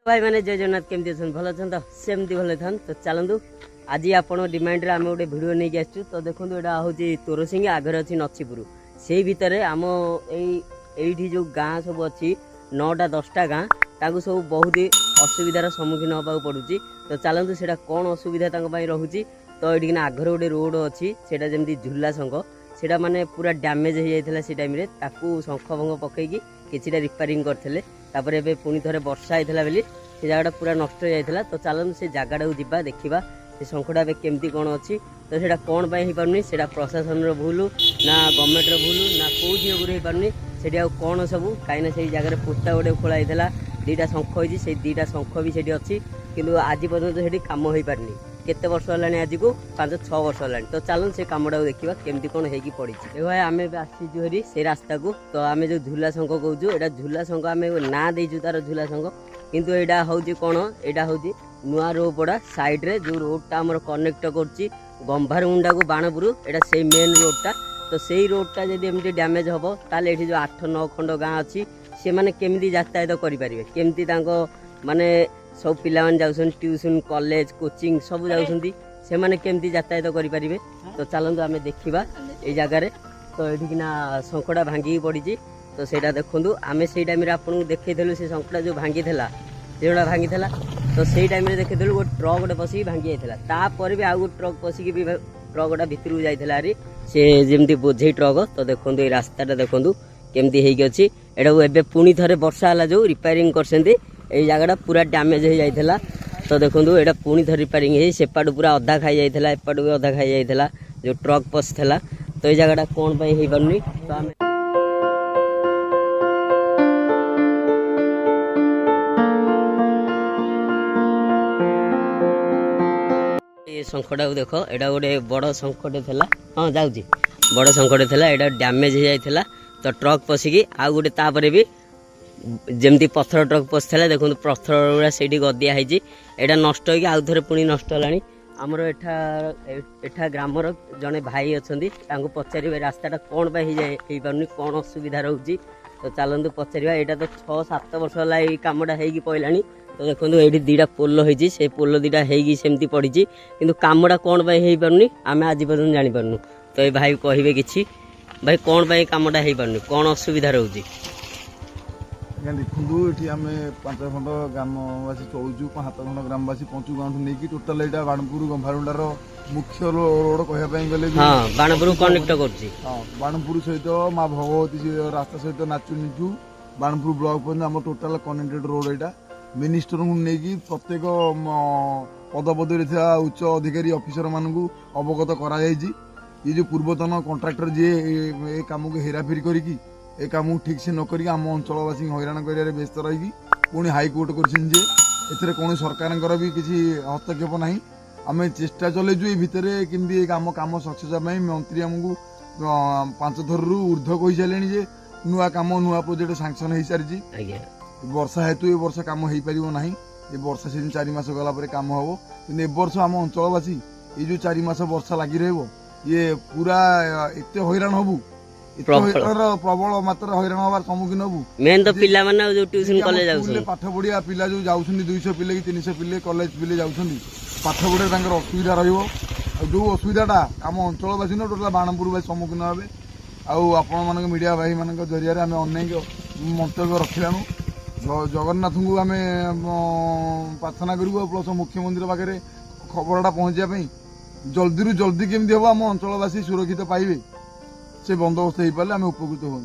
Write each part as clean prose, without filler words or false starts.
भाई मैंने जय जगन्नाथ केमती अच्छा भल अच्छा तो सेमती भल था तो चलतु आज आप डिमांड आम गोटे भिड नहीं आसचु तो देखो यहाँ हूँ तोरसिंग आगे अच्छी नछीपुर से भितर आम ये जो गाँ सब अच्छी 9टा 10टा गाँ ताकू सब बहुत ही असुविधार सम्मुखीन होगा पड़ुची तो चलतु से कौन असुविधा रोचे तो ये आगर गोटे रोड अच्छी से जमी झुला शंख से माने पूरा डैमेज हो जाता से टाइम शंख भंग पकईकी किसी रिपेयरिंग करते तापर पुणी थे वर्षा होता बोली से जगह पूरा नष्ट हो जाता तो चलते से जगटा को जा देखा से शंखटा केमती कौन अच्छी तो से कौन हो पारनी से प्रशासन भूल ना गवर्नमेंट भूल ना कौ झील हो पारनी से कौन सब कहीं से जगह पोता गोटे खोला होता 2टा शंख होती से 2टा शंख भी से अच्छी कि आज पर्यटन से कम हो पारनी केते वर्ष है आज को 5-6 वर्ष है तो चलन से कमटा देखा केमती कौन हो पड़ी भाई आम आसीचु हरी से रास्ता को तो आम जो झुला शंख कहूँ यहाँ झुला शंख आम ना देचु तार झुला शंख किंतु यहाँ हूँ कौन यहाँ हूँ नुआ रोपड़ा साइड्रे जो रोडटा आम कनेक्ट कर गंभारुमुंडा को बाणपुर यहाँ से मेन रोडटा तो से रोडटा जब एमती डैमेज हम ताले ये जो 8-9 खंड गाँ अच्छी से मैंने केमती यातायात करेंगे केमती माने सब पिला जाऊँ ट्यूशन कॉलेज कोचिंग सब जाऊँगी से मैंने केमती यातायात करेंगे तो चलते आम देखा ये जगार तो ये शंखटा भांगी पड़ी तो सेटा देखूँ आम से टाइम आपको देखा से शंखटा जो भांगी जोड़ा भांगी तो से टाइम देखते गोटे ट्रक गोटे पशिक भांगी जाता तापर भी आउ गोटे ट्रक पशिक भी ट्रकटा भितर को जाता हारी से जमी बोझे ट्रक तो देखो ये रास्ताटा देखूँ केमती होगी एटा एवं पुणी थे वर्षा है जो रिपेयरिंग कर जगह पूरा डैमेज हो जाता तो देखो यहाँ पुणी थे रिपेयरिंग हो सेपट पूरा अधा खाई जाता एपट भी अधा खाई जाता जो ट्रक पशिला तो ये जगह कौन हो पारनी तो आम शंखटा देख यहाँ गोटे बड़ शंखटे था हाँ जाऊँगी बड़ शंखटे था यहाँ डैमेज हो जाता तो ट्रक पशिकी आउ गोटे तापर भी जमती पत्थर ट्रक पशिला देखो पत्थर गुड़ा से गदिया यहाँ नष्ट हो आउ थे पुणी नष्ट है आमर एठा ग्रामर जड़े भाई अच्छा पचारे रास्ताटा कौन हो पारनी कौन असुविधा रोचे तो चलतु पचार यहाँ तो 6-7 वर्ष है ये कमटा हो पड़ा तो देखो ये 2टा पोल होती से पोल 2टा होमती पड़ी कि कमटा कौन हो पारनी आम आज पर्यटन जापारू तो ये भाई कहे कि भाई कौन कमटा हो पारनी कौन असुविधा रोचे देखु ये आम 5 खंड ग्रामवासी चलुचु 7 खंड ग्रामवासी 5 गाँव नहीं टोटाल यहाँ बाणपुर गंभारुंडार मुख्य रोड कहवाई गले बाणपुर कनेक्ट कर बाणपुर सहित माँ भगवती रास्ता सहित नाचु नीचु बाणपुर ब्लॉक पर्यटन आम टोटाल कनेक्टेड रोड यहाँ मिनिस्टर को नहीं प्रत्येक पदपदे उच्च अधिकारी ऑफिसर मानू अवगत करा ये जो पूर्वतन कॉन्ट्रैक्टर जी ए काम को हेराफेरी करी ए काम ठीक से नक आम अंचलवासी हैरान कर व्यस्त रही पुणी हाईकोर्ट कर कौन सरकार भी किसी हस्तक्षेप ना आम चेष्टा चलेचु ये भितर केमती काम काम सक्सेस मंत्री आमको 5 थरु ऊर्ध कही सारे जे नुआ काम नुआ प्रोजेक्ट सांक्शन हो सारी वर्षा हेतु ये वर्ष काम हो पार ना ये वर्षा सीजन 4 मास गला काम हम कि ए वर्ष आम अंचलवासी ये जो 4 मास वर्षा लगी रही ये पूरा एत हैरान हबू प्रबल मात्रा हैरान हबार सम्मुखीन हबू मेन तो पिला माने जो ट्यूशन कॉलेज जाउछन पाठ पढ़िया पिला जो जाउछन 200 पिले कि 300 पिले कॉलेज पिले जाउछन पाठ पढ़े तांकर असुविधा रहिबो जो असुविधाटा आम अंचलवासी न टोटल बाणपुर भाई सम्मुखीन हेबे आपण मान मीडिया भाई मान जरिया आम अनेक मंतव्य रखिलानु जगन्नाथ को आम प्रार्थना करूँ प्लस मुख्यमंत्री पाखे खबरटा पहुँचापी जल्दी रू जल्दी केमती हम आम अंचलवासी सुरक्षित पाइबे से बंदोबस्त हो पारे आम उपकृत हो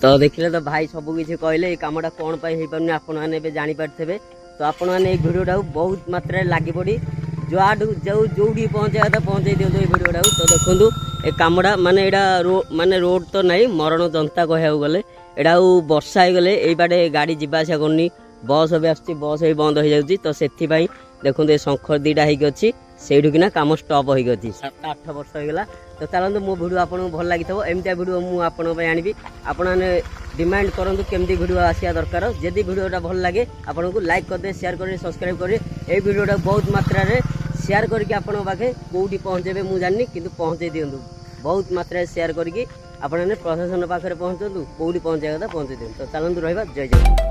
तो देखिले तो भाई सब किसी कहले कमटा कौन हो पारनी आपने जापारे तो आपण मैंने भिडियोटा बहुत मात्रा लगी पड़ी जो पहुँचा था पहुँचे दिखाँ ये भिडियोटा तो देखूँ ये कमटा माने माने रोड तो नहीं मरण जनता कहू गले एटा वर्षा हो गले ये बाटे गाड़ी जावासा करनी बस भी आस बस भी बंद हो जाऊँगी तो से देखो ये शंख 2टा होगी से कम स्टप हो 7-8 वर्ष होगा तो चलते मो भिडियो आपको भल लगी एमती भिडियो मुझे आनी आपने डिमांड करूँ केमती भिडियो आसा दरकार जदि भिडियोटा भल लगे आपको लाइक करदे शेयर करें सब्सक्राइब करें ये भिडियोटा बहुत मात्रा शेयर करके आपन पाखे कौटी पहुँचे मुझे जानी कि पहुँचे दिंतु बहुत मात्रा शेयर करके आपने प्रशासन पाखे पहुँचतु कौटी पहुँचा कथा पहुँचे दिखाँ तो चलते रहा जय जगन्नाथ।